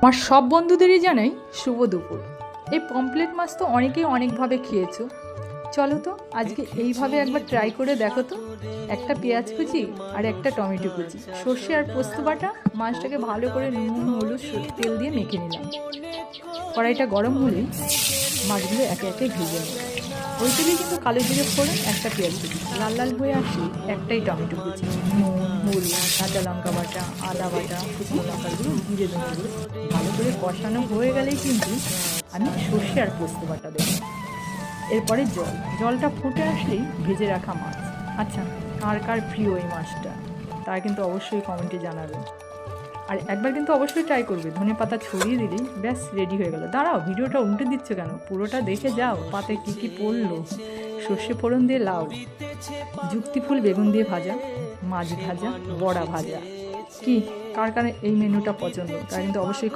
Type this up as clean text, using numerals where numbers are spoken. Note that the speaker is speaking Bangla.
আমার সব বন্ধুদেরই জানাই শুভ দুপুর। এই পমফ্রেট মাছ তো অনেকেই অনেকভাবে খেয়েছো, চলো তো আজকে এইভাবে একবার ট্রাই করে দেখো তো। একটা পেঁয়াজ কুচি আর একটা টমেটো কুচি, সর্ষে আর পোস্ত বাটা, মাছটাকে ভালো করে নুন হলুদ তেল দিয়ে মেখে নিলাম। কড়াইটা গরম হলেই মাছগুলো একে একে ভেজে নেব। ওই তেলেই কিন্তু কালো জিরে ফোড়ন, একটা পেঁয়াজ কুচি লাল লাল হয়ে আসলে একটাই টমেটো কুচি, নুন হলুদ কাঁচা লঙ্কা বাটা আদা বাটা শুকনো লঙ্কাগুলো জিরে ধনেগুলো ভালো করে কষানো হয়ে গেলেই কিন্তু আমি সর্ষে আর পোস্ত বাটা দেবো। এরপরে জলটা ফুটে আসলেই ভেজে রাখা মাছ। আচ্ছা, কার কার প্রিয় এই মাছটা তারা কিন্তু অবশ্যই কমেন্টে জানাবেন। আর একবার কিন্তু অবশ্যই ট্রাই করবে। ধনে পাতা ছড়িয়ে দিলেই ব্যাস রেডি হয়ে গেল। দাঁড়াও, ভিডিওটা উল্টে দিচ্ছ কেন? পুরোটা দেখে যাও, পাতে কী কী পড়লো। সর্ষে ফোড়ন দিয়ে লাউ, যুক্তি ফুল বেগুন দিয়ে ভাজা, মাছ ভাজা, বড়া ভাজা। কি কার কার এই মেনুটা পছন্দ তারা কিন্তু অবশ্যই